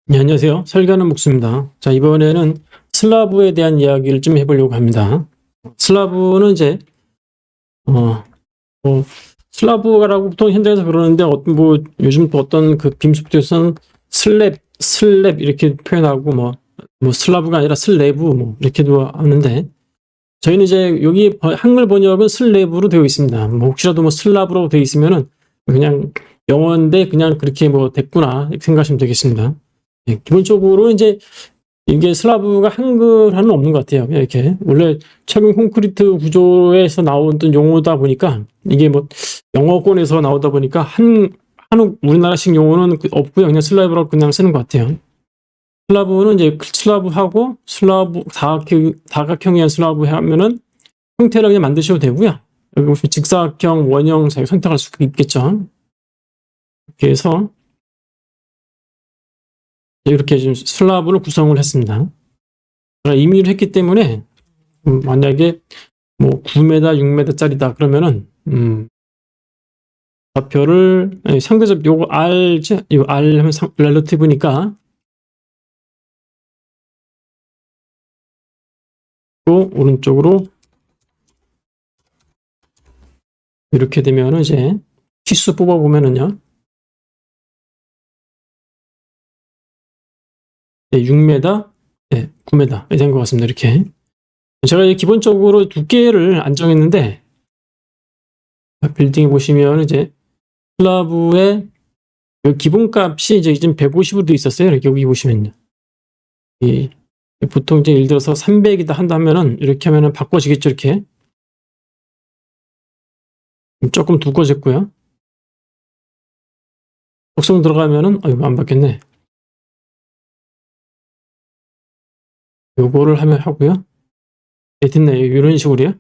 네, 안녕하세요. 설계하는 목수입니다. 자, 이번에는 슬라브에 대한 이야기를 좀 해보려고 합니다. 슬라브는 이제, 슬라브라고 보통 현장에서 그러는데, 요즘 또 어떤 그 빔소프트에서는 슬랩 이렇게 표현하고, 슬라브가 아니라 슬래브, 이렇게도 하는데, 저희는 이제 여기 한글 번역은 슬래브로 되어 있습니다. 혹시라도 슬라브로 되어 있으면은 그냥 영어인데 그냥 그렇게 됐구나, 이렇게 생각하시면 되겠습니다. 예, 기본적으로 이제 이게 슬라브가 한글화는 없는 것 같아요. 이렇게 원래 철근 콘크리트 구조에서 나오던 용어다 보니까 이게 영어권에서 나오다 보니까 한국 우리나라식 용어는 없고요. 그냥 슬라브라고 그냥 쓰는 것 같아요. 슬라브는 이제 슬라브하고 다각형의 슬라브 하면은 형태를 그냥 만드셔도 되고요. 여기 보시면 직사각형, 원형 선택할 수 있겠죠. 이렇게 해서 이렇게 지금 슬라브를 구성을 했습니다. 임의로 했기 때문에 만약에 9m, 6m짜리다 그러면은 좌표를 상대적 요거 R지, 요 R 하면 렐러티브니까 또 오른쪽으로 이렇게 되면은 이제 치수 뽑아 보면은요. 6m, 9m 된 것 같습니다. 이렇게 제가 기본적으로 두께를 안 정했는데 빌딩에 보시면 이제 슬라브의 기본값이 이제 지금 150으로 되어 있었어요. 이렇게 여기 보시면요. 보통 이제 예를 들어서 300이다 한다면은 이렇게 하면은 바꿔지겠죠. 이렇게 조금 두꺼워졌고요. 곡선 들어가면은 이거 안 바뀌었네. 요거를 하면 하고요. 됐네. 이런 식으로요.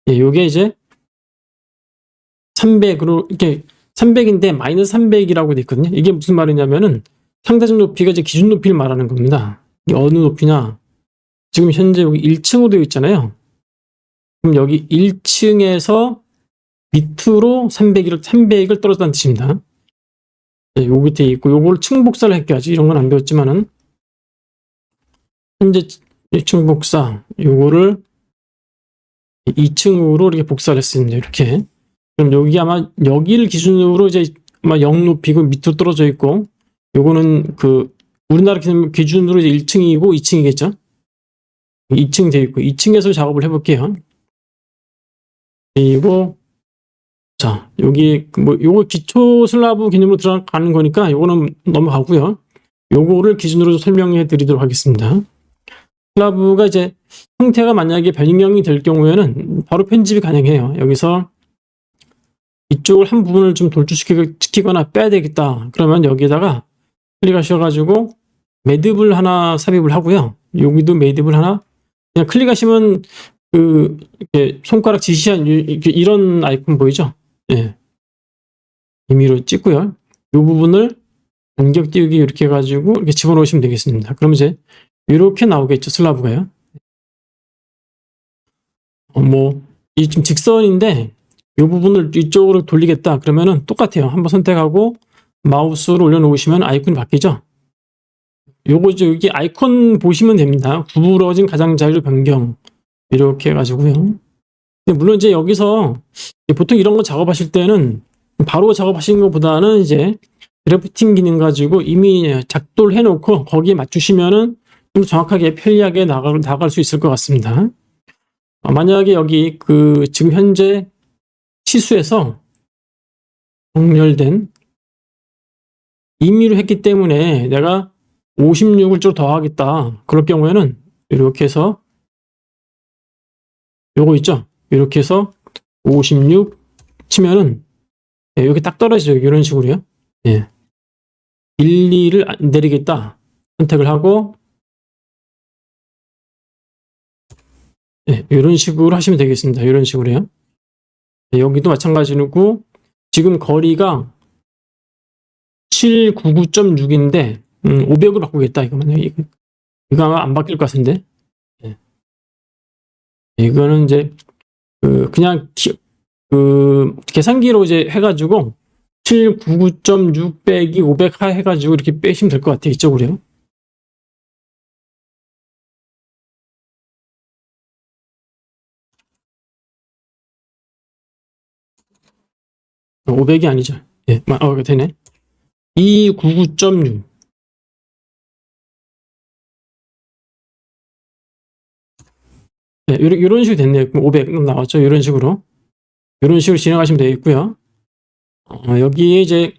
요게 이제 300으로 이렇게 300인데 마이너스 300이라고 돼 있거든요. 이게 무슨 말이냐면은 상대적 높이가 이제 기준 높이를 말하는 겁니다. 이게 어느 높이냐? 지금 현재 여기 1층으로 되어 있잖아요. 그럼 여기 1층에서 밑으로 300을 떨어졌다는 뜻입니다. 요 밑에 있고 요걸 층복사를 했겠지. 이런 건 안 배웠지만은 현재 1층 복사 요거를 2층으로 이렇게 복사를 했습니다. 이렇게. 그럼 여기 아마 여기를 기준으로 이제 아마 0 높이고 밑으로 떨어져 있고 요거는 그 우리나라 기준으로 이제 1층이고 2층이겠죠. 2층 되어 있고 2층에서 작업을 해볼게요. 그리고 자 여기 요거 기초 슬라브 개념으로 들어가는 거니까 요거는 넘어가고요. 요거를 기준으로 설명해 드리도록 하겠습니다. 슬라브가 이제 형태가 만약에 변경이 될 경우에는 바로 편집이 가능해요. 여기서 이쪽을 한 부분을 좀 돌출시키거나 빼야 되겠다. 그러면 여기에다가 클릭하셔가지고 매듭을 하나 삽입을 하고요. 여기도 매듭을 하나 그냥 클릭하시면 이렇게 손가락 지시한 이런 아이콘 보이죠? 예. 임의로 찍고요. 이 부분을 간격 띄우기 이렇게 해가지고 이렇게 집어넣으시면 되겠습니다. 그럼 이제 이렇게 나오겠죠, 슬라브가요. 이 좀 직선인데 이 부분을 이쪽으로 돌리겠다 그러면은 똑같아요. 한번 선택하고 마우스를 올려놓으시면 아이콘이 바뀌죠. 요거 이제 여기 아이콘 보시면 됩니다. 구부러진 가장자리로 변경 이렇게 해가지고요. 물론 이제 여기서 보통 이런 거 작업하실 때는 바로 작업하시는 것보다는 이제 드래프팅 기능 가지고 이미 작도를 해놓고 거기에 맞추시면은 좀 정확하게 편리하게 나갈 수 있을 것 같습니다. 만약에 여기 지금 현재 치수에서 정렬된 임의로 했기 때문에 내가 56을 좀 더하겠다. 그럴 경우에는 이렇게 해서 요거 있죠? 이렇게 해서 56 치면은 여기 딱 떨어지죠. 이런 식으로요. 1, 2를 내리겠다. 선택을 하고 이런 식으로 하시면 되겠습니다. 이런 식으로요. 여기도 마찬가지고 지금 거리가 799.6인데 500으로 바꾸겠다. 이거 아마 안 바뀔 것 같은데. 이거는 이제 그냥 계산기로 이제 해가지고 799.6 빼기 500 해가지고 이렇게 빼시면 될 것 같아요. 이쪽으로요. 500이 아니죠. 예, 되네. 299.6. 네, 이런 식으로 됐네요. 500 나왔죠. 이런 식으로. 이런 식으로 진행하시면 되겠고요. 여기에 이제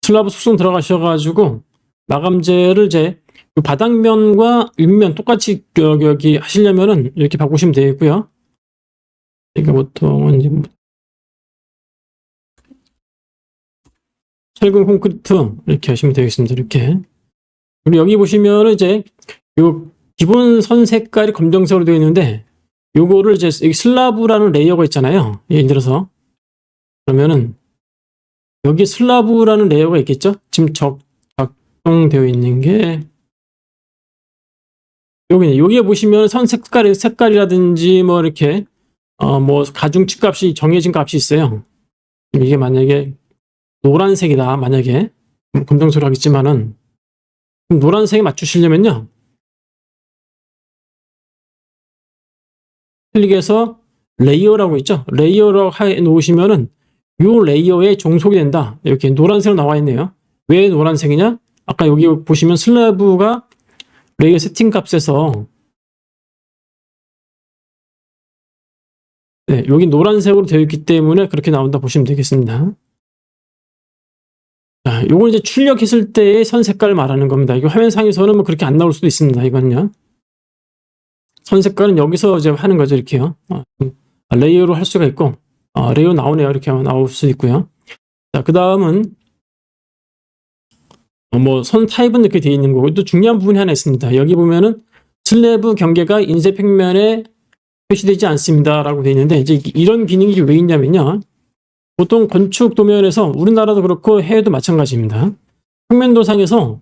슬라브 속성 들어가셔가지고 마감재를 이제 바닥면과 윗면 똑같이 여기 하시려면은 이렇게 바꾸시면 되겠고요. 그러니까 보통은 이제 철근 콘크리트 이렇게 하시면 되겠습니다. 이렇게. 그리고 여기 보시면은 이제 요 기본 선 색깔이 검정색으로 되어 있는데 요거를 이제 여기 슬라브라는 레이어가 있잖아요. 예를 들어서 그러면은 여기 슬라브라는 레이어가 있겠죠? 지금 작동되어 있는 게 여기에 보시면 선 색깔이라든지 뭐 이렇게 뭐 가중치 값이 정해진 값이 있어요. 이게 만약에 노란색이다. 만약에 검정색으로 하겠지만은 노란색에 맞추시려면요. 클릭해서 레이어라고 있죠. 레이어라고 해 놓으시면은 요 레이어에 종속이 된다. 이렇게 노란색으로 나와 있네요. 왜 노란색이냐? 아까 여기 보시면 슬래브가 레이어 세팅 값에서 네, 여기 노란색으로 되어 있기 때문에 그렇게 나온다 보시면 되겠습니다. 자, 요걸 이제 출력했을 때의 선 색깔을 말하는 겁니다. 이거 화면상에서는 뭐 그렇게 안 나올 수도 있습니다. 이건요. 선 색깔은 여기서 이제 하는 거죠. 이렇게요. 레이어로 할 수가 있고, 레이어 나오네요. 이렇게 나올 수 있고요. 자, 그 다음은, 뭐, 선 타입은 이렇게 되어 있는 거고, 또 중요한 부분이 하나 있습니다. 여기 보면은 슬래브 경계가 인쇄 평면에 표시되지 않습니다. 라고 되어 있는데, 이제 이런 기능이 왜 있냐면요. 보통 건축 도면에서 우리나라도 그렇고 해외도 마찬가지입니다. 평면도상에서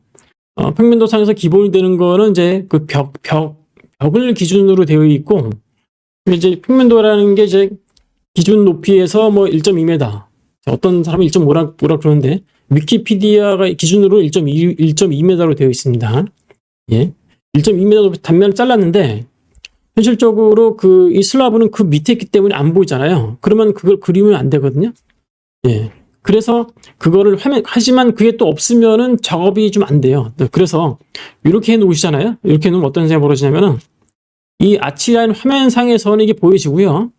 기본이 되는 거는 이제 그 벽을 기준으로 되어 있고, 이제 평면도라는 게 이제 기준 높이에서 뭐 1.2m, 어떤 사람은 1.5라 그러는데 위키피디아가 기준으로 1.2m로 되어 있습니다. 예, 1.2m 단면을 잘랐는데 현실적으로 이 슬라브는 그 밑에 있기 때문에 안 보이잖아요. 그러면 그걸 그리면 안 되거든요. 예. 그래서 그거를 하지만 그게 또 없으면은 작업이 좀 안 돼요. 그래서 이렇게 해 놓으시잖아요. 이렇게 해 놓으면 어떤 생각이 벌어지냐면은 이 아치라인 화면상에서는 이게 보여지고요.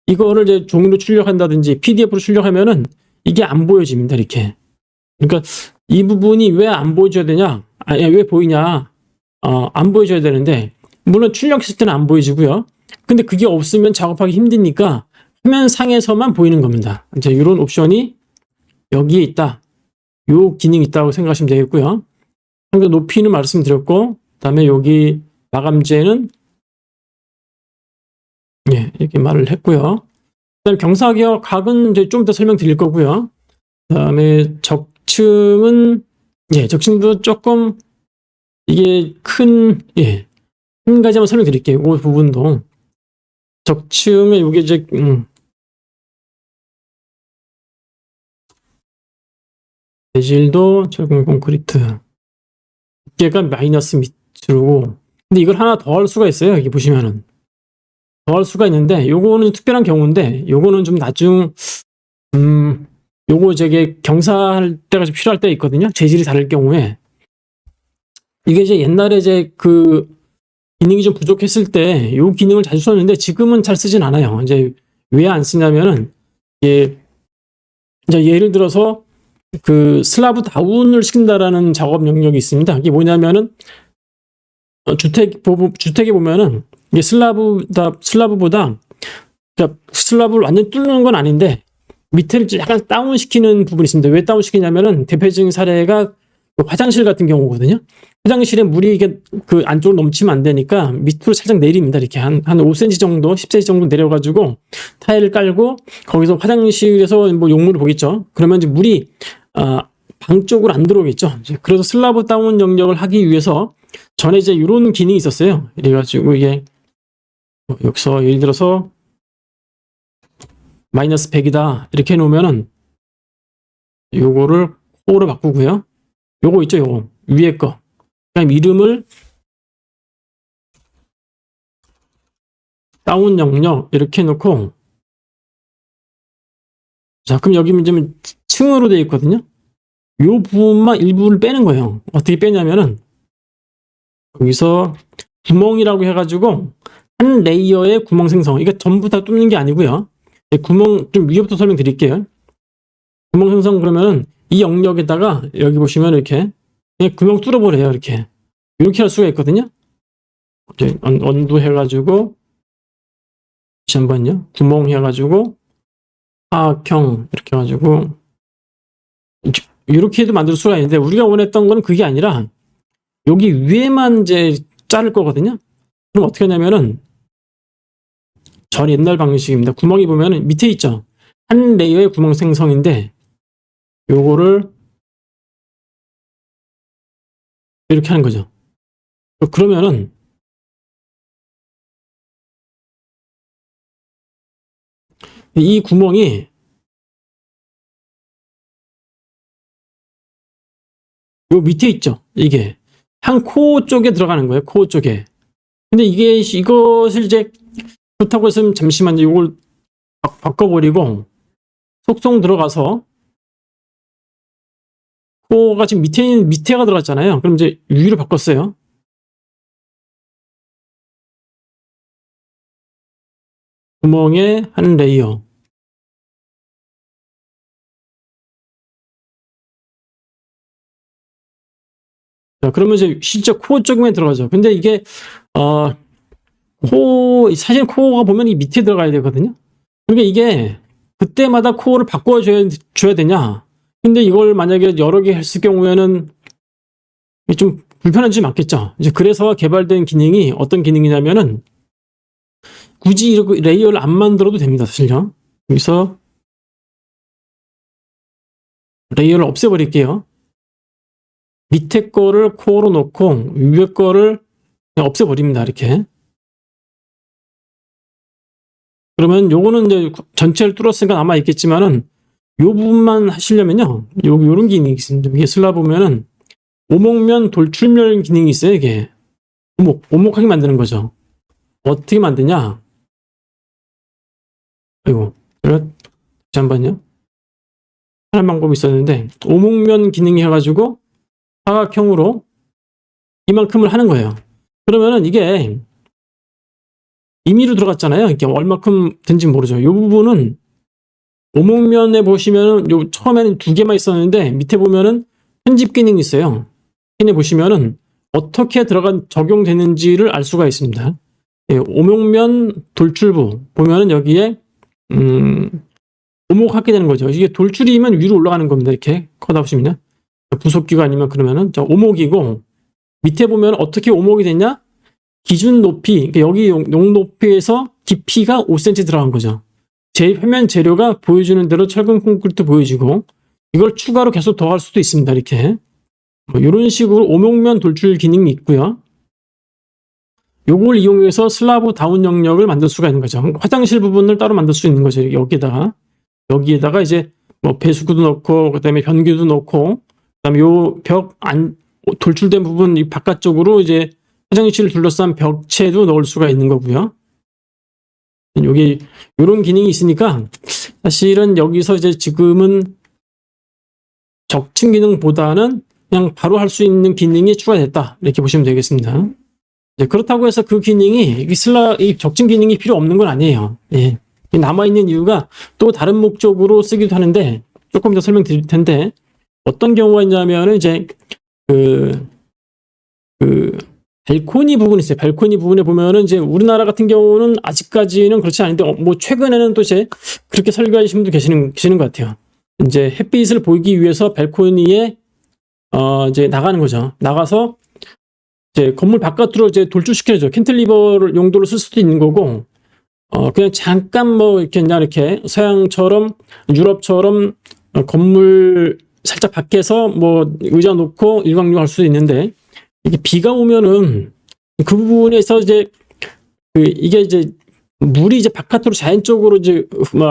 이거를 이제 종이로 출력한다든지 PDF로 출력하면은 이게 안 보여집니다. 이렇게. 그러니까 이 부분이 왜 안 보여줘야 되냐? 왜 보이냐? 안 보여줘야 되는데 물론 출력했을 때는 안 보여지고요. 근데 그게 없으면 작업하기 힘드니까 화면상에서만 보이는 겁니다. 이제 이런 옵션이 여기에 있다. 요 기능이 있다고 생각하시면 되겠고요. 그러니까 높이는 말씀드렸고, 그다음에 여기 마감재는 예, 이렇게 말을 했고요. 그다음에 경사격 각은 이제 좀 더 설명드릴 거고요. 그다음에 적층은 예, 적층도 조금 이게 한 가지만 설명드릴게요. 그 부분도 적층에 이게 이제 재질도 철근 콘크리트 두께가 마이너스 밑으로 근데 이걸 하나 더 할 수가 있어요. 여기 보시면은 더 할 수가 있는데 요거는 특별한 경우인데 요거는 좀 나중 요거 저게 경사할 때가 좀 필요할 때 있거든요. 재질이 다를 경우에 이게 이제 옛날에 이제 그 기능이 좀 부족했을 때 요 기능을 자주 썼는데 지금은 잘 쓰진 않아요. 이제 왜 안 쓰냐면은 이제 예를 들어서 그 슬라브 다운을 시킨다라는 작업 영역이 있습니다. 이게 뭐냐면은 주택에 보면은 이게 슬라브보다 그러니까 슬라브를 완전 뚫는 건 아닌데 밑에를 약간 다운시키는 부분이 있습니다. 왜 다운시키냐면은 대표적인 사례가 화장실 같은 경우거든요. 화장실에 물이 이게 그 안쪽으로 넘치면 안 되니까 밑으로 살짝 내립니다. 이렇게 한 5cm 정도, 10cm 정도 내려가지고 타일을 깔고 거기서 화장실에서 뭐 용물을 보겠죠. 그러면 이제 물이 방 쪽으로 안 들어오겠죠. 그래서 슬라브 다운 영역을 하기 위해서 전에 이제 이런 기능이 있었어요. 이래가지고 이게 여기서 예를 들어서 마이너스 100이다 이렇게 해놓으면은 요거를 코로 바꾸고요. 요거 있죠, 요거 위에 거. 그냥 이름을 다운 영역 이렇게 해놓고 자, 그럼 여기 이제 층으로 되어 있거든요. 요 부분만 일부를 빼는 거예요. 어떻게 빼냐면은 여기서 구멍이라고 해가지고 한 레이어의 구멍 생성. 이게 전부 다 뚫는 게 아니고요. 구멍 좀 위에부터 설명드릴게요. 구멍 생성 그러면은 이 영역에다가 여기 보시면 이렇게 그냥 구멍 뚫어버려요. 이렇게 할 수가 있거든요. 이제 언두 해가지고 다시 한번요. 구멍 해가지고 사각형 이렇게 해가지고 이렇게 해도 만들 수가 있는데 우리가 원했던 건 그게 아니라 여기 위에만 이제 자를 거거든요. 그럼 어떻게 하냐면은 전 옛날 방식입니다. 구멍이 보면은 밑에 있죠. 한 레이어의 구멍 생성인데 요거를 이렇게 하는 거죠. 그러면은 이 구멍이 요 밑에 있죠. 이게 한 코 쪽에 들어가는 거예요. 코 쪽에. 근데 이것을 이제 그렇다고 해서 잠시만요. 이걸 바꿔버리고 속성 들어가서 코가 지금 밑에가 들어갔잖아요. 그럼 이제 위로 바꿨어요. 구멍의 한 레이어. 자, 그러면 이제 실제 코 쪽에 들어가죠. 근데 이게 사실 코어가 보면 이 밑에 들어가야 되거든요. 그러니까 이게 그때마다 코어를 바꿔줘야 되냐. 근데 이걸 만약에 여러 개 했을 경우에는 좀 불편한 점이 많겠죠. 이제 그래서 개발된 기능이 어떤 기능이냐면은 굳이 이렇게 레이어를 안 만들어도 됩니다. 사실요. 여기서 레이어를 없애버릴게요. 밑에 거를 코어로 놓고 위에 거를 그냥 없애버립니다. 이렇게. 그러면 요거는 이제 전체를 뚫었으니까 남아있겠지만은 요 부분만 하시려면요. 요런 기능이 있습니다. 이게 슬라보면은 오목면 돌출면 기능이 있어요. 이게 오목하게 만드는 거죠. 어떻게 만드냐? 아이고, 다시 한번요. 하는 방법이 있었는데 오목면 기능이 해가지고 사각형으로 이만큼을 하는 거예요. 그러면은 이게 임의로 들어갔잖아요. 이게 얼마큼 된지 모르죠. 이 부분은 오목면에 보시면은 요 처음에는 2개만 있었는데 밑에 보면은 편집 기능이 있어요. 여기 보시면은 어떻게 적용되는지를 알 수가 있습니다. 예, 오목면 돌출부 보면은 여기에 오목하게 되는 거죠. 이게 돌출이면 위로 올라가는 겁니다. 이렇게 커다 보시면요. 부속기가 아니면 그러면은 오목이고 밑에 보면 어떻게 오목이 되냐? 기준 높이, 그러니까 여기 용 높이에서 깊이가 5cm 들어간 거죠. 표면 재료가 보여주는 대로 철근 콘크리트 보여주고 이걸 추가로 계속 더할 수도 있습니다. 이렇게 이런 식으로 오목면 돌출 기능이 있고요. 요걸 이용해서 슬라브 다운 영역을 만들 수가 있는 거죠. 화장실 부분을 따로 만들 수 있는 거죠. 여기에다가 이제 뭐 배수구도 넣고 그다음에 변기도 넣고 그다음에 요 벽 돌출된 부분 이 바깥쪽으로 이제 화장실을 둘러싼 벽체도 넣을 수가 있는 거고요. 여기 이런 기능이 있으니까 사실은 여기서 이제 지금은 적층 기능보다는 그냥 바로 할 수 있는 기능이 추가됐다 이렇게 보시면 되겠습니다. 그렇다고 해서 그 기능이 이 적층 기능이 필요 없는 건 아니에요. 예. 남아있는 이유가 또 다른 목적으로 쓰기도 하는데 조금 더 설명드릴 텐데 어떤 경우가 있냐면은 이제 발코니 부분이 있어요. 발코니 부분에 보면은 이제 우리나라 같은 경우는 아직까지는 그렇지 않은데 뭐 최근에는 또 이제 그렇게 설계하시는 분도 계시는 것 같아요. 이제 햇빛을 보이기 위해서 발코니에 이제 나가는 거죠. 나가서 이제 건물 바깥으로 이제 돌출시켜줘. 캔틸리버 용도로 쓸 수도 있는 거고 그냥 잠깐 뭐 이렇게 서양처럼 유럽처럼 건물 살짝 밖에서 뭐 의자 놓고 일광욕 할 수도 있는데 이게 비가 오면은 그 부분에서 이제 이게 이제 물이 이제 바깥으로 자연적으로 이제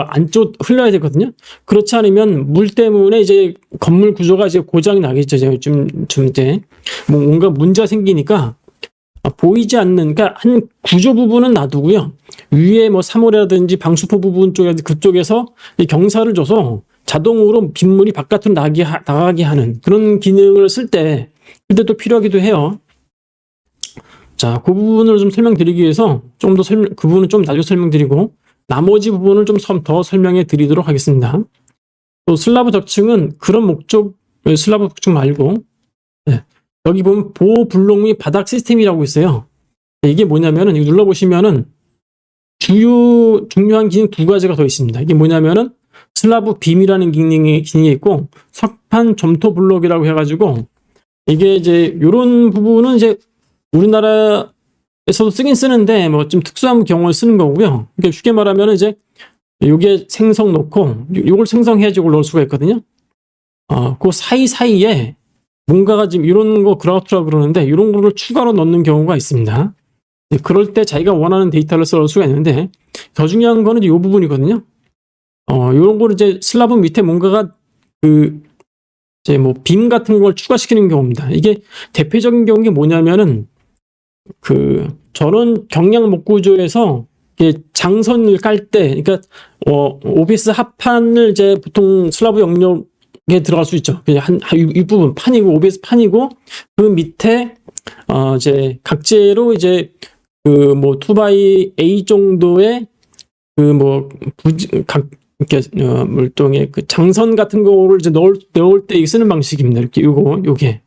안쪽 흘러야 되거든요. 그렇지 않으면 물 때문에 이제 건물 구조가 이제 고장이 나겠죠. 좀 이제 뭔가 문제가 생기니까 보이지 않는, 그러니까 한 구조 부분은 놔두고요. 위에 뭐 사물이라든지 방수포 부분 쪽에 그쪽에서 이 경사를 줘서 자동으로 빗물이 바깥으로 나가게 하는 그런 기능을 쓸 때 그때 또 필요하기도 해요. 자, 그 부분을 좀 설명드리기 위해서 좀 더 그 부분은 좀 나중에 설명드리고 나머지 부분을 좀 더 설명해 드리도록 하겠습니다. 또 슬라브 덕층은 그런 목적, 슬라브 덕층 말고 네, 여기 보면 보호 블록 및 바닥 시스템이라고 있어요. 이게 뭐냐면은 이거 눌러보시면은 중요한 기능 두 가지가 더 있습니다. 이게 뭐냐면은 슬라브 빔이라는 기능이 있고 석판 점토 블록이라고 해가지고 이게 이제 이런 부분은 이제 우리나라에서도 쓰긴 쓰는데 뭐 좀 특수한 경우에 쓰는 거고요. 그러니까 쉽게 말하면 이제 요게 생성 놓고 요걸 생성해야지 이걸 넣을 수가 있거든요. 그 사이사이에 뭔가가 지금 이런 거 그라우트라고 그러는데 이런 거를 추가로 넣는 경우가 있습니다. 그럴 때 자기가 원하는 데이터를 넣을 수가 있는데 더 중요한 거는 이 부분이거든요. 이런 거를 이제 슬라브 밑에 뭔가가 이제 뭐 빔 같은 걸 추가시키는 경우입니다. 이게 대표적인 경우가 뭐냐면은 저는 경량 목 구조에서 장선을 깔 때, 그러니까 OBS 합판을 이제 보통 슬라브 영역에 들어갈 수 있죠. 그냥 윗부분 판이고 OBS 판이고 그 밑에 이제 각재로 이제 뭐 2x8 정도의 물동의 장선 같은 거를 이제 넣을 때 쓰는 방식입니다. 이렇게 요게.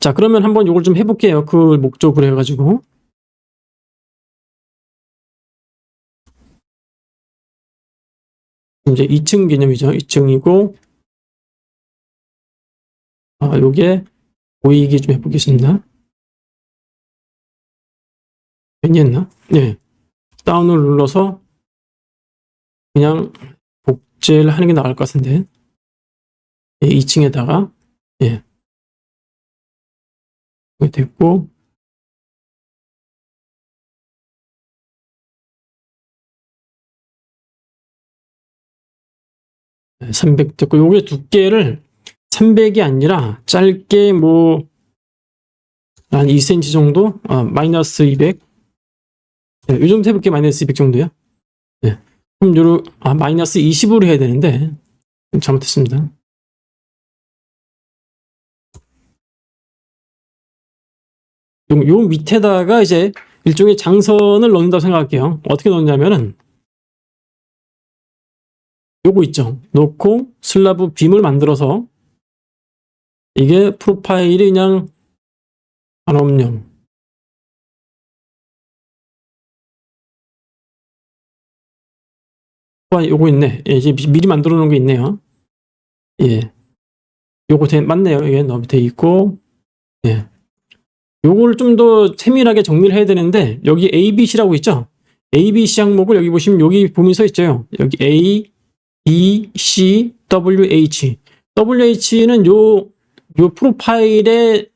자, 그러면 한번 요걸 좀 해볼게요. 그 목적으로 해가지고. 이제 2층 개념이죠. 2층이고, 요게 보이게 좀 해보겠습니다. 괜히 했나? 네. 다운을 눌러서 그냥 복제를 하는 게 나을 것 같은데. 2층에다가, 예. 됐고, 300 됐고, 요게 두께를 300이 아니라 짧게 뭐 한 2cm 정도? 마이너스 200. 네, 요 정도 해볼게요. 마이너스 200 정도요. 네. 그럼 마이너스 20으로 해야 되는데 잘못했습니다. 요 밑에다가 이제 일종의 장선을 넣는다고 생각할게요. 어떻게 넣냐면은 요거 있죠. 놓고 슬라브 빔을 만들어서 이게 프로파일이 그냥 산업용 요거 있네. 예, 이제 미리 만들어 놓은 게 있네요. 예. 요거 맞네요. 이게 돼 있고. 예. 요걸 좀 더 세밀하게 정리를 해야 되는데 여기 ABC라고 있죠. ABC 항목을 여기 보시면 여기 보면 써 있죠. 여기 A, B, C, WH. WH는 요 프로파일의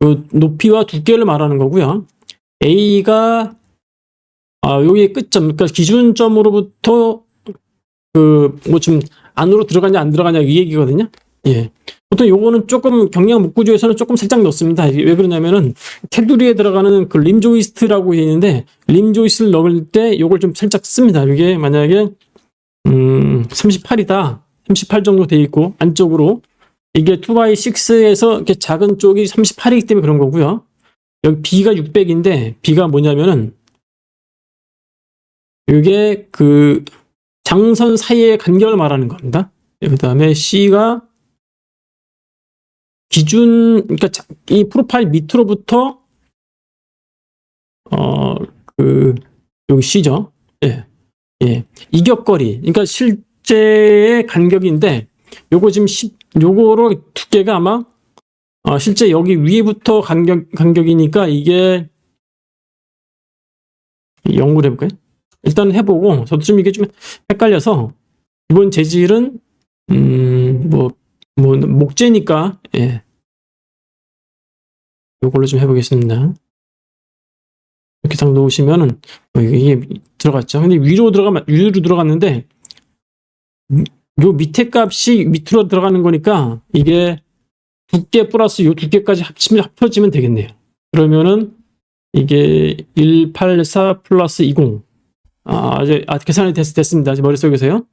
요 높이와 두께를 말하는 거고요. A가 여기의 끝점, 그러니까 기준점으로부터 뭐 좀 안으로 들어가냐 안 들어가냐 이 얘기거든요. 예. 보통 요거는 조금 경량 목 구조에서는 조금 살짝 넣습니다. 왜 그러냐면은 테두리에 들어가는 그 림 조이스트라고 있는데 림 조이스트를 넣을 때 요걸 좀 살짝 씁니다. 이게 만약에 38이다. 38 정도 돼 있고 안쪽으로 이게 2x6에서 이렇게 작은 쪽이 38이기 때문에 그런 거고요. 여기 B가 600인데 B가 뭐냐면은 이게 장선 사이의 간격을 말하는 겁니다. 그 다음에 C가 그러니까 이 프로파일 밑으로부터 여기 C죠. 예. 예. 이격거리. 그러니까 실제의 간격인데 요거 지금 요거로 두께가 아마 실제 여기 위에부터 간격이니까 이게 연구를 해볼까요? 일단 해보고 저도 좀 이게 좀 헷갈려서 이번 재질은 뭐 목재니까 예. 요걸로 좀 해보겠습니다. 이렇게 딱 놓으시면은 이게 들어갔죠. 근데 위로 들어갔는데 요 밑에 값이 밑으로 들어가는 거니까 이게 두께 플러스 요 두께까지 합쳐지면 되겠네요. 그러면은 이게 184 플러스 20. 이제 계산이 됐습니다. 머릿속에서요.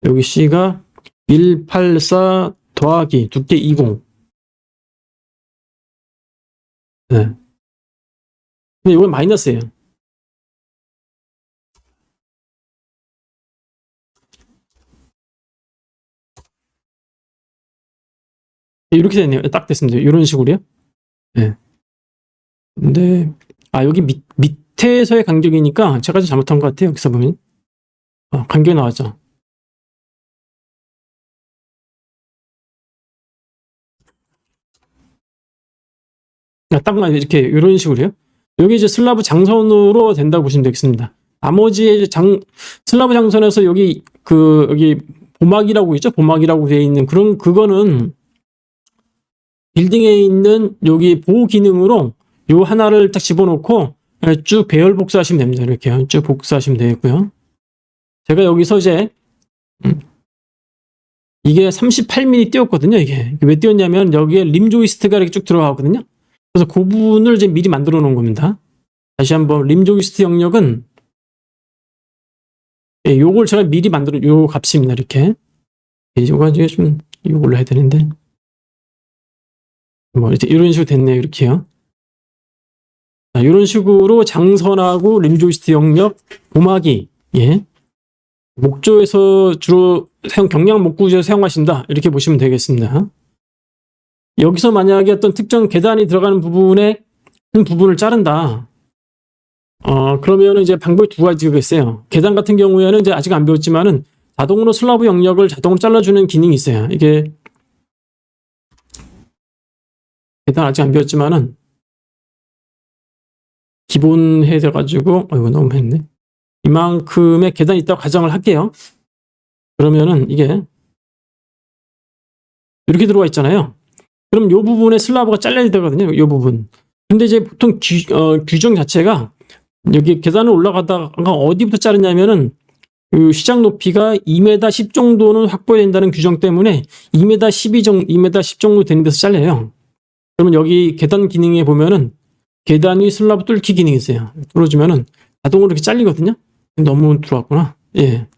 여기 C가 184 더하기 두께 20. 네. 근데 이건 마이너스예요. 이렇게 됐네요. 딱 됐습니다. 이런 식으로요. 네. 근데 여기 밑에서의 간격이니까 제가 좀 잘못한 것 같아요. 여기서 보면 간격이 나왔죠. 딱만 이렇게 이런 식으로요. 여기 이제 슬라브 장선으로 된다고 보시면 되겠습니다. 나머지 슬라브 장선에서 여기 여기 보막이라고 있죠. 보막이라고 되어 있는 그거는 빌딩에 있는 여기 보호 기능으로 요 하나를 딱 집어넣고 쭉 배열 복사하시면 됩니다. 이렇게요. 쭉 복사하시면 되겠고요. 제가 여기서 이제 이게 38mm 띄웠거든요. 이게 왜 띄웠냐면 여기에 림 조이스트가 이렇게 쭉 들어가거든요. 그래서 그 부분을 이제 미리 만들어 놓은 겁니다. 다시 한번 림 조이스트 영역은 요걸 제가 미리 만들어 요 값입니다. 이렇게 요거 이제 좀 요걸로 해야 되는데 뭐 이제 이런 식으로 됐네요. 이렇게요. 자, 이런 식으로 장선하고 림 조이스트 영역 보막이 목조에서 주로 경량 목구조에서 사용하신다. 이렇게 보시면 되겠습니다. 여기서 만약에 어떤 특정 계단이 들어가는 부분에 큰 부분을 자른다. 그러면 이제 방법이 두 가지가 있어요. 계단 같은 경우에는 이제 아직 안 배웠지만은 자동으로 슬라브 영역을 자동으로 잘라주는 기능이 있어요. 이게 계단 아직 안 배웠지만은 기본 해돼가지고 이거 너무 했네. 이만큼의 계단이 있다고 가정을 할게요. 그러면은 이게 이렇게 들어와 있잖아요. 그럼 이 부분에 슬라브가 잘려야 되거든요. 이 부분. 근데 이제 보통 규정 자체가 여기 계단을 올라가다가 어디부터 자르냐면은 그 시작 높이가 2m 10 정도는 확보해야 된다는 규정 때문에 2m 10 정도 되는 데서 잘려요. 그러면 여기 계단 기능에 보면은 계단 위 슬라브 뚫기 기능이 있어요. 뚫어주면은 자동으로 이렇게 잘리거든요. 너무 들어왔구나. 예.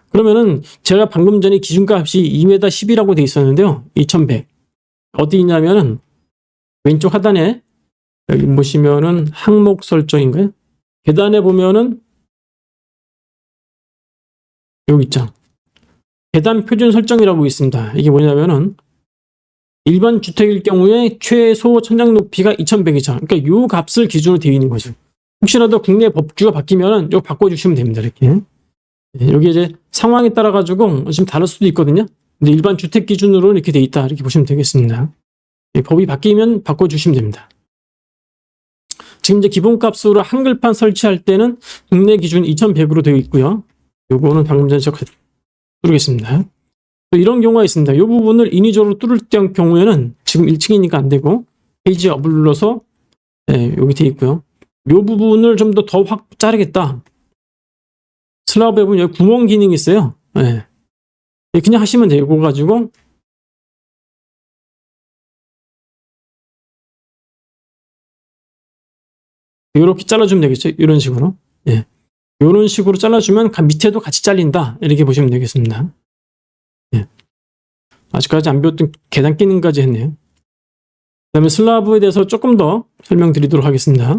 그러면은 제가 방금 전에 기준값이 2m 10이라고 돼 있었는데요. 2100. 어디 있냐면은 왼쪽 하단에 여기 보시면은 항목 설정인가요? 계단에 보면은 여기 있죠. 계단 표준 설정이라고 있습니다. 이게 뭐냐면은 일반 주택일 경우에 최소 천장 높이가 2100이죠. 그러니까 이 값을 기준으로 되어 있는 거죠. 혹시라도 국내 법규가 바뀌면은 이거 바꿔주시면 됩니다. 이렇게. 여기 이제 상황에 따라 가지고 좀 다를 수도 있거든요. 근데 일반 주택 기준으로 이렇게 돼 있다. 이렇게 보시면 되겠습니다. 법이 바뀌면 바꿔주시면 됩니다. 지금 이제 기본값으로 한글판 설치할 때는 국내 기준 2100으로 되어 있고요. 요거는 방금 전에 제가 뚫겠습니다. 또 이런 경우가 있습니다. 이 부분을 인위적으로 뚫을 경우에는 지금 1층이니까 안 되고 페이지 업을 눌러서 여기 되어 있고요. 이 부분을 좀 더 확 자르겠다. 슬라브에 보면 여기 구멍 기능이 있어요. 그냥 하시면 돼요. 이거 가지고 이렇게 잘라주면 되겠죠. 이런 식으로. 이런 식으로 잘라주면 밑에도 같이 잘린다. 이렇게 보시면 되겠습니다. 아직까지 안 배웠던 계단 끼는까지 했네요. 그 다음에 슬라브에 대해서 조금 더 설명드리도록 하겠습니다.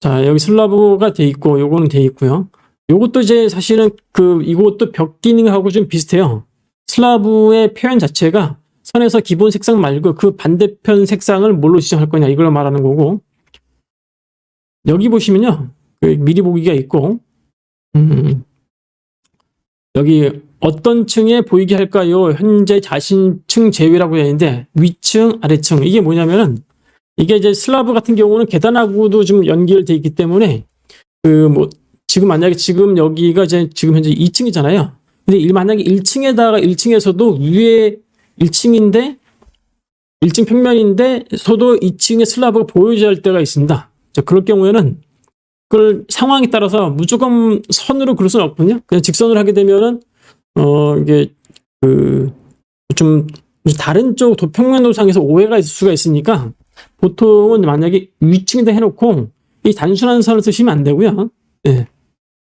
자, 여기 슬라브가 돼 있고, 요거는 돼 있고요. 요것도 이제 사실은 이것도 벽 기능하고 좀 비슷해요. 슬라브의 표현 자체가 선에서 기본 색상 말고 그 반대편 색상을 뭘로 지정할 거냐, 이걸 말하는 거고. 여기 보시면요. 미리 보기가 있고, 여기 어떤 층에 보이게 할까요? 현재 자신 층 제외라고 되어 있는데 위층, 아래층 이게 뭐냐면은 이게 이제 슬라브 같은 경우는 계단하고도 좀 연결되어 있기 때문에 지금 만약에 지금 여기가 이제 지금 현재 2층이잖아요. 근데 만약에 1층에서도 위에 1층인데 1층 평면인데서도 2층에 슬라브가 보여져야 할 때가 있습니다. 그럴 경우에는 그걸 상황에 따라서 무조건 선으로 그릴 수는 없거든요. 그냥 직선으로 하게 되면은 이게 좀 다른 쪽 도평면 도상에서 오해가 있을 수가 있으니까 보통은 만약에 위층에다 해놓고 이 단순한 선을 쓰시면 안 되고요. 예.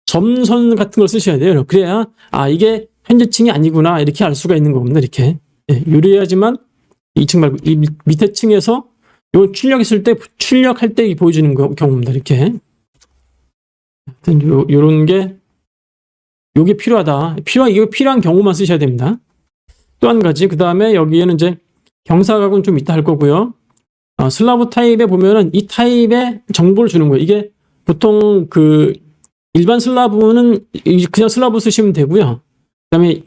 점선 같은 걸 쓰셔야 돼요. 그래야 이게 현재층이 아니구나 이렇게 알 수가 있는 겁니다. 이렇게 유리하지만 2층 말고 이 밑에 층에서 요 출력했을 때 출력할 때 보여주는 경우입니다. 이렇게 요런 게 요게 필요하다. 이게 필요한 경우만 쓰셔야 됩니다. 또 한 가지 그 다음에 여기에는 이제 경사각은 좀 이따 할 거고요. 슬라브 타입에 보면은 이 타입의 정보를 주는 거예요. 이게 보통 그 일반 슬라브는 그냥 슬라브 쓰시면 되고요. 그다음에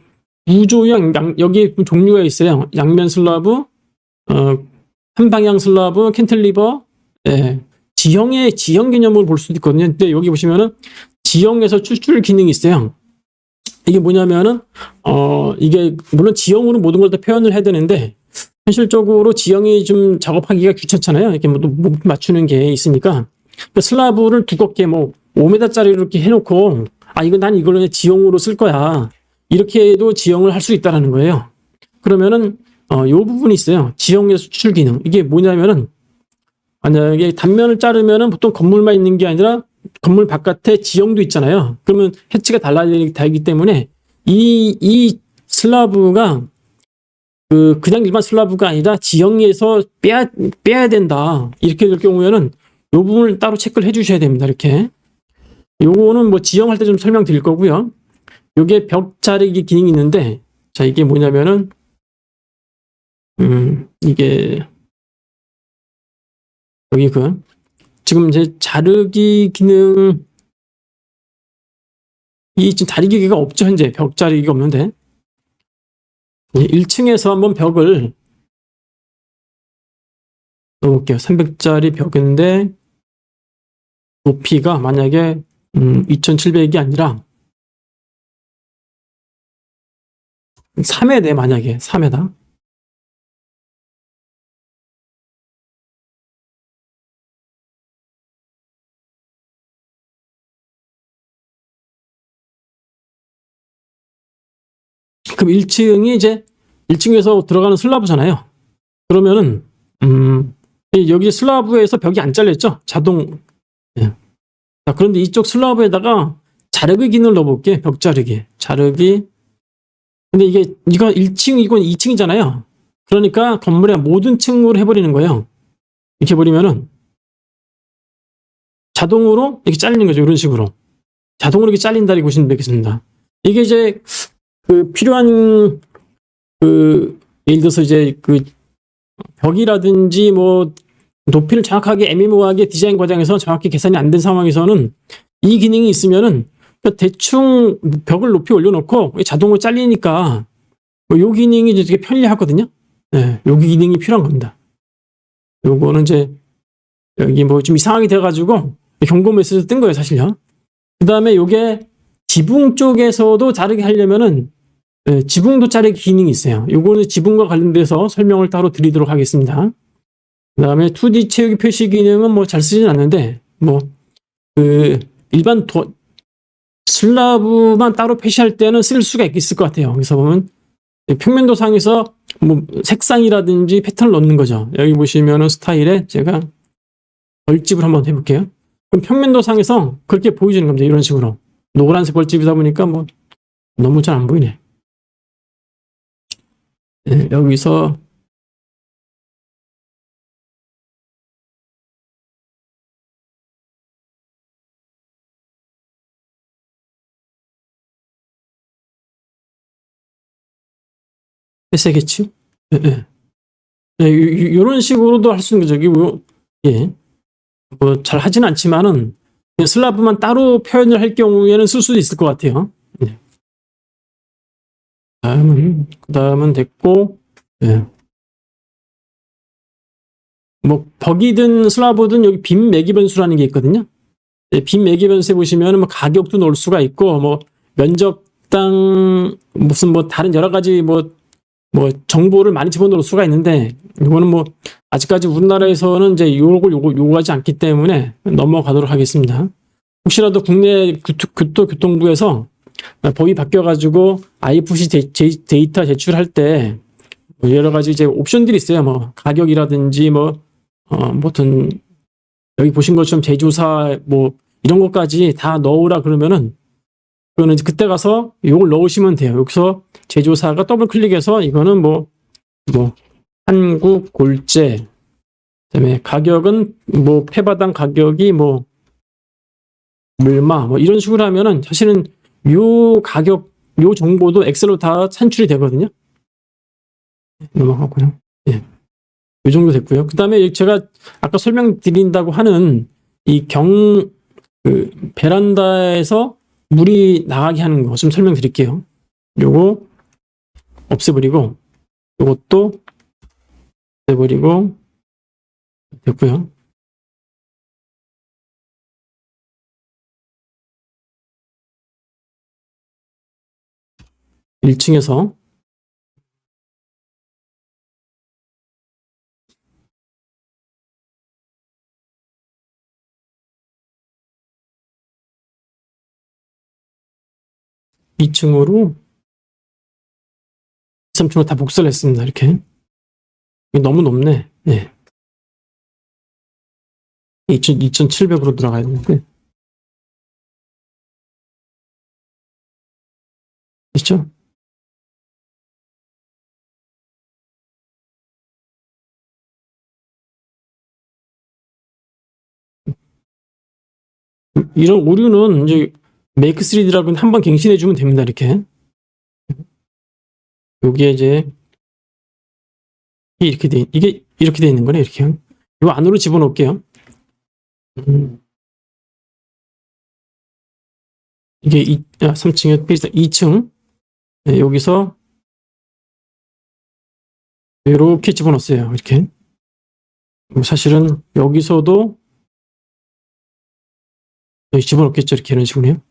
구조형 여기 종류가 있어요. 양면 슬라브, 한 방향 슬라브, 캔틀리버, 지형 개념을 볼 수도 있거든요. 근데 여기 보시면은 지형에서 추출 기능이 있어요. 이게 뭐냐면은 이게 물론 지형으로 모든 걸 다 표현을 해야 되는데 현실적으로 지형이 좀 작업하기가 귀찮잖아요. 이렇게 뭐 맞추는 게 있으니까 그러니까 슬라브를 두껍게 뭐 5m짜리로 이렇게 해놓고 이건 난 이걸로 그냥 지형으로 쓸 거야. 이렇게 해도 지형을 할 수 있다라는 거예요. 그러면은 요 부분이 있어요. 지형의 수출 기능. 이게 뭐냐면은 만약에 단면을 자르면은 보통 건물만 있는 게 아니라 건물 바깥에 지형도 있잖아야. 그러면 해치가 달라지기 때문에 이 슬라브가 그냥 일반 슬라브가 아니라 지형에서 빼야 된다. 이렇게 될 경우에는 요 부분을 따로 체크를 해주셔야 됩니다. 이렇게. 요거는 뭐 지형할 때 좀 설명드릴 거고요. 요게 벽 자르기 기능이 있는데, 자, 이게 뭐냐면은, 이게, 여기 지금 이제 자르기 기능, 지금 자르기가 없죠, 현재. 벽 자르기가 없는데. 1층에서 한번 벽을 넣어볼게요. 300짜리 벽인데, 높이가 만약에 2700이 아니라 3회대 만약에 3회다. 그럼 1층이 이제 1층에서 들어가는 슬라브잖아요. 그러면은 여기 슬라브에서 벽이 안 잘렸죠? 자동. 자, 그런데 이쪽 슬라브에다가 자르기 기능을 넣어볼게. 벽 자르기. 근데 이거 1층, 이건 2층이잖아요. 그러니까 건물의 모든 층으로 해버리는 거예요. 이렇게 해버리면은 자동으로 이렇게 잘리는 거죠. 이런 식으로. 자동으로 이렇게 잘린다고 보시면 되겠습니다. 이게 이제 필요한 예를 들어서 이제 벽이라든지 뭐 높이를 정확하게 애매모호하게 디자인 과정에서 정확히 계산이 안 된 상황에서는 이 기능이 있으면은 대충 벽을 높이 올려놓고 자동으로 잘리니까 요 기능이 되게 편리하거든요. 네, 요 기능이 필요한 겁니다. 요거는 이제 여기 뭐 좀 이상하게 돼가지고 경고 메시지 뜬 거예요, 사실요. 그 다음에 요게 지붕 쪽에서도 자르게 하려면은 지붕도 자르기 기능이 있어요. 요거는 지붕과 관련돼서 설명을 따로 드리도록 하겠습니다. 그 다음에 2D 채우기 표시 기능은 뭐 잘 쓰진 않는데, 일반 슬라브만 따로 표시할 때는 쓸 수가 있을 것 같아요. 그래서 보면 평면도상에서 뭐 색상이라든지 패턴을 넣는 거죠. 여기 보시면은 스타일에 제가 벌집을 한번 해볼게요. 그럼 평면도상에서 그렇게 보여주는 겁니다. 이런 식으로. 노란색 벌집이다 보니까 뭐 너무 잘 안 보이네. 네, 여기서 세겠죠? 예. 이런 식으로도 할 수 있는 거죠. 예. 뭐 잘 하진 않지만은 슬라브만 따로 표현을 할 경우에는 쓸 수도 있을 것 같아요. 예. 그다음은 됐고, 예. 뭐 벽이든 슬라브든 여기 빔 매기 변수라는 게 있거든요. 예, 빔 매기 변수에 보시면 뭐 가격도 넣을 수가 있고, 뭐 면적당 무슨 뭐 다른 여러 가지 뭐 정보를 많이 집어넣을 수가 있는데, 이거는 뭐 아직까지 우리나라에서는 이제 요걸 요구하지 않기 때문에 넘어가도록 하겠습니다. 혹시라도 국내 교통부에서 법이 바뀌어가지고 IFC 데이터 제출할 때 여러 가지 이제 옵션들이 있어요. 뭐 가격이라든지 뭐 뭐든 여기 보신 것처럼 제조사 뭐 이런 것까지 다 넣으라 그러면은 그거는 이제 그때 가서 요걸 넣으시면 돼요. 여기서 제조사가 더블 클릭해서 이거는 뭐 한국 골재, 그다음에 가격은 뭐 페바당 가격이 뭐 물마 뭐 이런 식으로 하면은 사실은 요 가격 요 정보도 엑셀로 다 산출이 되거든요. 넘어가고요. 예. 요 정도 됐고요. 그다음에 제가 아까 설명드린다고 하는 이 베란다에서 물이 나가게 하는 거 좀 설명드릴게요. 요거 없애버리고 요것도 없애버리고 됐고요. (1층에서) 2층으로 3층으로 다 복사를 했습니다. 이렇게 너무 높네. 예. 2,700으로 들어가야 되는데 그렇죠? 이런 오류는 이제 메이크 3D라고 한번 갱신해 주면 됩니다. 이렇게 여기에 이제 이게 이렇게 돼 있는 거네. 이렇게 요 안으로 집어넣을게요. 이게 3층에 2층 네, 여기서 이렇게 집어넣었어요. 이렇게 사실은 여기서도 여기 집어넣겠죠. 이렇게 이런 식으로요.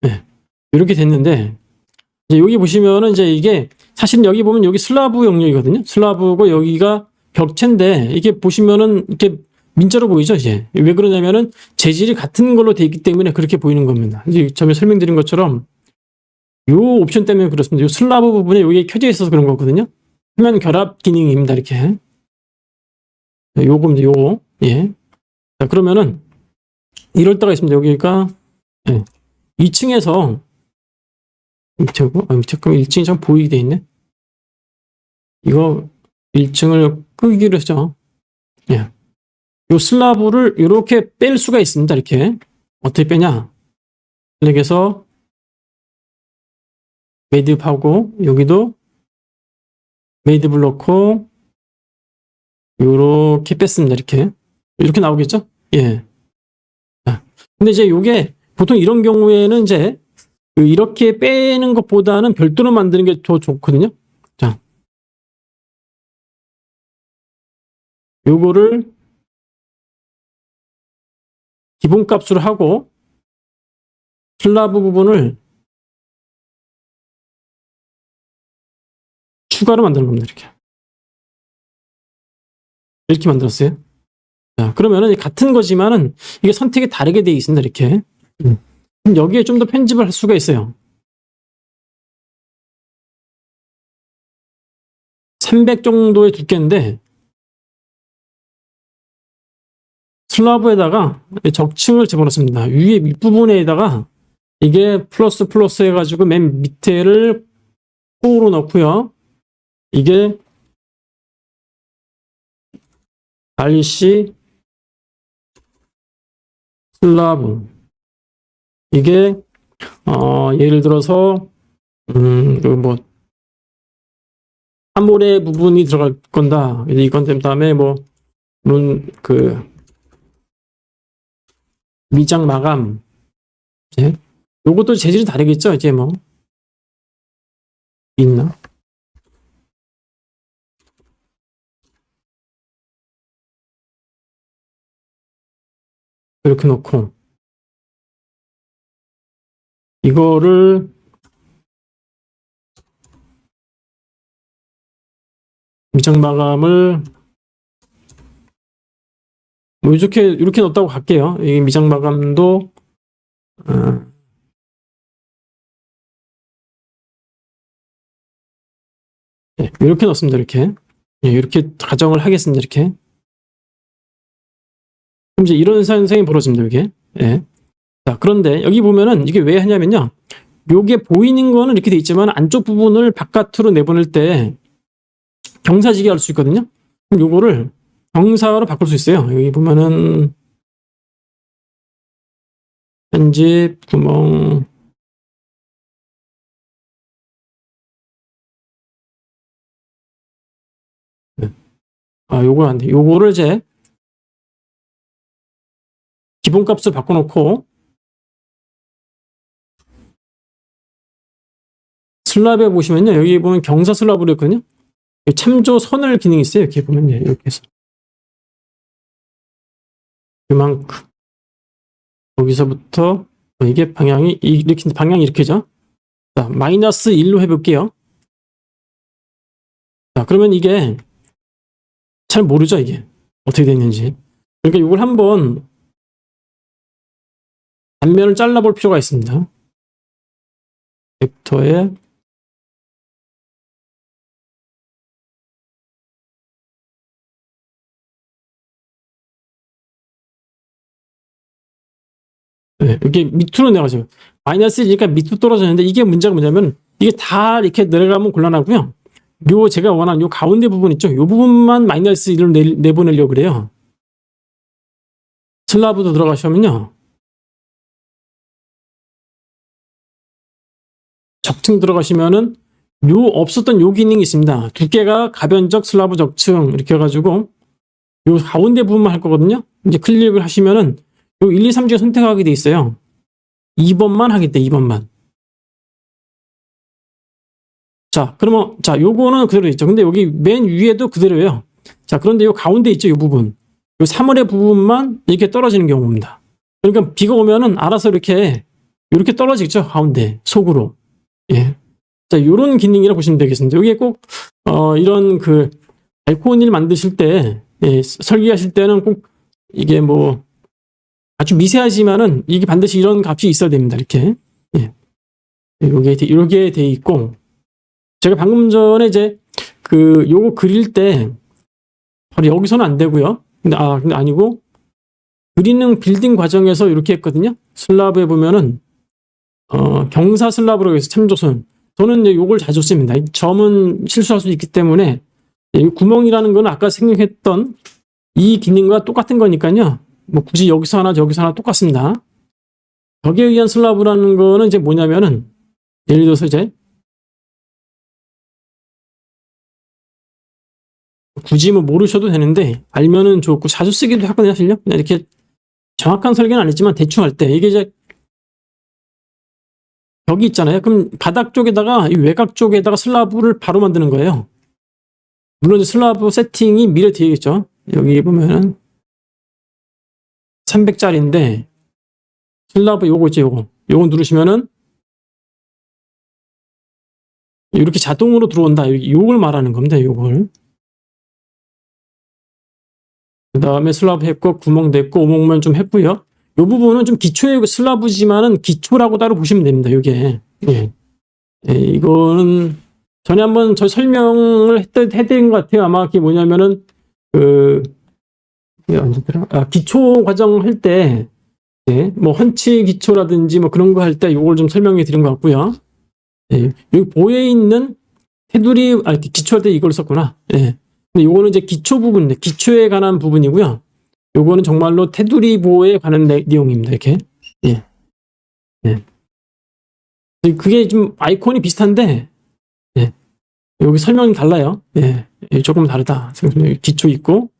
네, 이렇게 됐는데 이제 여기 보시면은 이제 이게 사실 여기 보면 여기 슬라브 영역이거든요. 슬라브고 여기가 벽체인데 이게 보시면은 이렇게 민자로 보이죠. 이제 왜 그러냐면은 재질이 같은 걸로 돼 있기 때문에 그렇게 보이는 겁니다. 이제 처음에 설명드린 것처럼 요 옵션 때문에 그렇습니다. 요 슬라브 부분에 여기 켜져 있어서 그런 거거든요. 표면 결합 기능입니다. 이렇게 요거 이제 요거 예. 자 그러면은 이럴 때가 있습니다. 여기가 예. 2층에서 밑에고 잠깐 1층이 참 보이게 돼 있네. 이거 1층을 끄기로 했죠. 예. 요 슬라브를 이렇게 뺄 수가 있습니다. 이렇게 어떻게 빼냐? 클릭해서 매듭하고 여기도 매듭을 넣고 요렇게 뺐습니다. 이렇게 나오겠죠? 예. 근데 이제 요게 보통 이런 경우에는 이제 이렇게 빼는 것보다는 별도로 만드는 게 더 좋거든요. 자, 요거를 기본값으로 하고 슬라브 부분을 추가로 만드는 겁니다. 이렇게 만들었어요. 자, 그러면은 같은 거지만은 이게 선택이 다르게 되어 있습니다. 이렇게. 그럼 여기에 좀 더 편집을 할 수가 있어요. 300 정도의 두께인데 슬라브에다가 적층을 집어넣습니다. 위에 밑부분에다가 이게 플러스 해가지고 맨 밑에를 코로 넣고요. 이게 RC 슬라브 이게 예를 들어서 뭐 함몰의 부분이 들어갈 건다. 이건 된 다음에 미장 마감 이제 요것도 재질이 다르겠죠. 이제 뭐 있나? 이렇게 놓고 이거를 미장 마감을 뭐 이렇게 넣었다고 갈게요. 이 미장 마감도 예, 이렇게 넣습니다. 이렇게. 예, 이렇게 가정을 하겠습니다. 이렇게. 그럼 이제 이런 현상이 벌어집니다. 이게. 예. 자, 그런데 여기 보면은 이게 왜 하냐면요. 요게 보이는 거는 이렇게 돼 있지만 안쪽 부분을 바깥으로 내보낼 때 경사지게 할 수 있거든요. 그럼 요거를 경사로 바꿀 수 있어요. 여기 보면은 편집 구멍 요거 안 돼. 요거를 이제 기본값을 바꿔놓고 슬랍에 보시면요. 여기 보면 경사 슬랍으로 했거든요. 참조 선을 기능이 있어요. 이렇게 보면요. 이렇게 해서. 그만큼. 여기서부터 이게 방향이 이렇게 방향이 이렇게죠. 자, 마이너스 1로 해볼게요. 자, 그러면 이게 잘 모르죠, 이게 어떻게 됐는지. 그러니까 이걸 한번 단면을 잘라볼 필요가 있습니다. 벡터에 네, 이게 밑으로 내려가죠. 마이너스 1이니까 밑으로 떨어졌는데 이게 문제가 뭐냐면 이게 다 이렇게 내려가면 곤란하고요. 요 제가 원하는 요 가운데 부분 있죠. 요 부분만 마이너스 1을 내보내려고 그래요. 슬라브도 들어가시면요. 적층 들어가시면은 요 없었던 요 기능이 있습니다. 두께가 가변적 슬라브 적층 이렇게 해가지고 요 가운데 부분만 할 거거든요. 이제 클릭을 하시면은 요 1, 2, 3 중에 선택하게 돼 있어요. 2번만 하겠대, 2번만. 자, 그러면, 자, 요거는 그대로 있죠. 근데 여기 맨 위에도 그대로예요. 자, 그런데 요 가운데 있죠, 요 부분. 요 3월의 부분만 이렇게 떨어지는 경우입니다. 그러니까 비가 오면은 알아서 이렇게 떨어지겠죠, 가운데, 속으로. 예. 자, 요런 기능이라고 보시면 되겠습니다. 여기에 꼭, 이런 그, 발코니를 만드실 때, 예, 설계하실 때는 꼭 이게 뭐, 아주 미세하지만은 이게 반드시 이런 값이 있어야 됩니다. 이렇게. 예. 요게 돼 있고, 제가 방금 전에 이제 요거 그릴 때 바로 여기서는 안 되고요. 근데 아니고 그리는 빌딩 과정에서 이렇게 했거든요. 슬라브에 보면은 경사 슬라브로 해서 참조선. 저는 이제 요걸 자주 씁니다. 점은 실수할 수 있기 때문에 이 구멍이라는 건 아까 생각했던 이 기능과 똑같은 거니까요. 뭐 굳이 여기서 하나 저기서 하나 똑같습니다. 벽에 의한 슬라브라는 거는 이제 뭐냐면은 예를 들어서 이제 굳이 뭐 모르셔도 되는데 알면은 좋고 자주 쓰기도 하거든요. 사실요. 그냥 이렇게 정확한 설계는 아니지만 대충 할 때 이게 이제 벽이 있잖아요. 그럼 바닥 쪽에다가 이 외곽 쪽에다가 슬라브를 바로 만드는 거예요. 물론 이제 슬라브 세팅이 미래 뒤에 있죠. 여기 보면은 300짜리인데 슬라브 요거 있죠. 요거 누르시면은 이렇게 자동으로 들어온다. 요걸 말하는 겁니다. 요걸. 그 다음에 슬라브 했고 구멍 냈고 오목면 좀 했고요. 요 부분은 좀 기초의 슬라브지만은 기초라고 따로 보시면 됩니다. 요게. 예. 예, 이거는 전에 한번 저 설명을 해드린 것 같아요. 아마 그게 뭐냐면은 언제더라? 기초 과정 할 때, 예, 뭐 헌치 기초라든지 뭐 그런 거 할 때 요걸 좀 설명해 드린 것 같고요. 예, 여기 보에 있는 테두리 기초할 때 이걸 썼구나. 예. 근데 요거는 이제 기초 부분, 기초에 관한 부분이고요. 요거는 정말로 테두리 보호에 관한 내용입니다. 이렇게. 예. 예. 그게 좀 아이콘이 비슷한데, 예. 여기 설명이 달라요. 예. 조금 다르다. 기초 있고.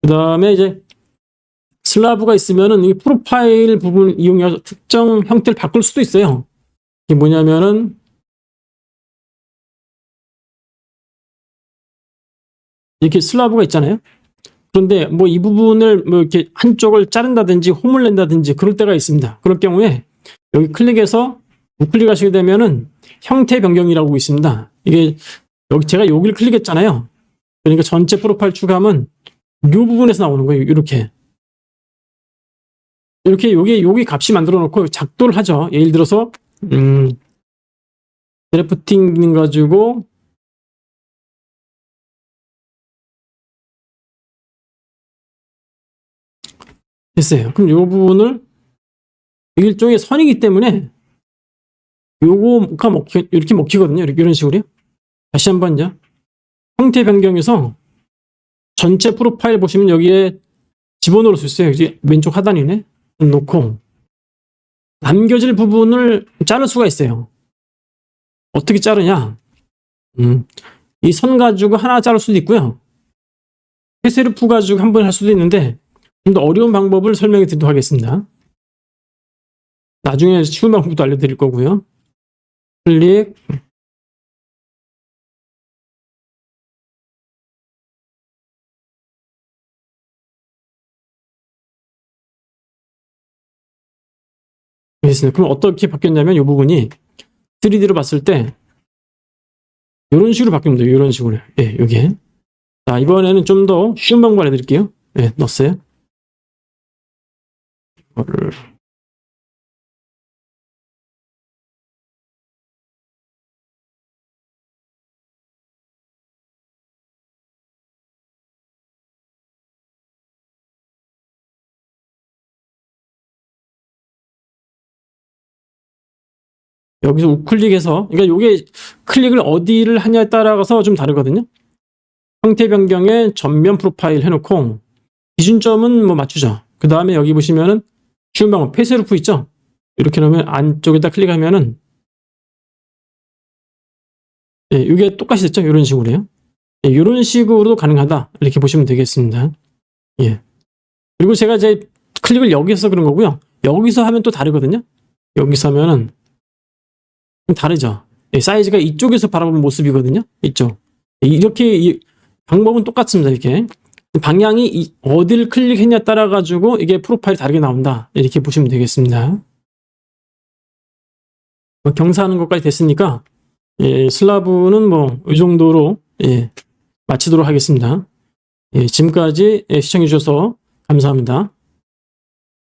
그 다음에 이제 슬라브가 있으면은 이 프로파일 부분 이용해서 특정 형태를 바꿀 수도 있어요. 이게 뭐냐면은, 이렇게 슬라브가 있잖아요. 그런데 뭐 이 부분을 뭐 이렇게 한쪽을 자른다든지 홈을 낸다든지 그럴 때가 있습니다. 그럴 경우에 여기 클릭해서 우클릭하시게 되면은 형태 변경이라고 있습니다. 이게 여기 제가 여기를 클릭했잖아요. 그러니까 전체 프로파일 추가하면 이 부분에서 나오는 거예요. 이렇게 여기 값이 만들어 놓고 작도를 하죠. 예를 들어서 드래프팅 가지고 됐어요. 그럼 요 부분을 일종의 선이기 때문에 요거가 이렇게 먹히거든요. 이런 식으로요. 다시 한번요. 형태 변경에서 전체 프로파일 보시면 여기에 집어넣을 수 있어요. 여기 왼쪽 하단이네. 놓고 남겨질 부분을 자를 수가 있어요. 어떻게 자르냐? 이 선 가지고 하나 자를 수도 있고요. 회세르프 가지고 한 번 할 수도 있는데 좀 더 어려운 방법을 설명해 드리도록 하겠습니다. 나중에 쉬운 방법도 알려드릴 거고요. 클릭. 알겠습니다. 그럼 어떻게 바뀌었냐면 이 부분이 3D로 봤을 때 이런 식으로 바뀝니다. 이런 식으로. 예, 여기에. 자, 이번에는 좀 더 쉬운 방법 알려드릴게요. 예, 넣었어요. 이거를 여기서 우클릭해서, 그러니까 이게 클릭을 어디를 하냐에 따라서 좀 다르거든요. 형태 변경에 전면 프로파일 해놓고 기준점은 뭐 맞추죠. 그 다음에 여기 보시면은 쉬운 방법 페이스루프 있죠. 이렇게 놓으면 안쪽에다 클릭하면은 예, 이게 똑같이 됐죠. 이런 식으로요. 예, 이런 식으로도 가능하다. 이렇게 보시면 되겠습니다. 예. 그리고 제가 이제 클릭을 여기서 그런 거고요. 여기서 하면 또 다르거든요. 여기서 하면은 좀 다르죠. 예, 사이즈가 이쪽에서 바라보는 모습이거든요. 이쪽. 이렇게 방법은 똑같습니다. 이렇게 방향이 어디를 클릭했냐에 따라 가지고 이게 프로파일이 다르게 나온다. 이렇게 보시면 되겠습니다. 경사하는 것까지 됐으니까 예, 슬라브는 뭐 이 정도로 예, 마치도록 하겠습니다. 예, 지금까지 시청해 주셔서 감사합니다.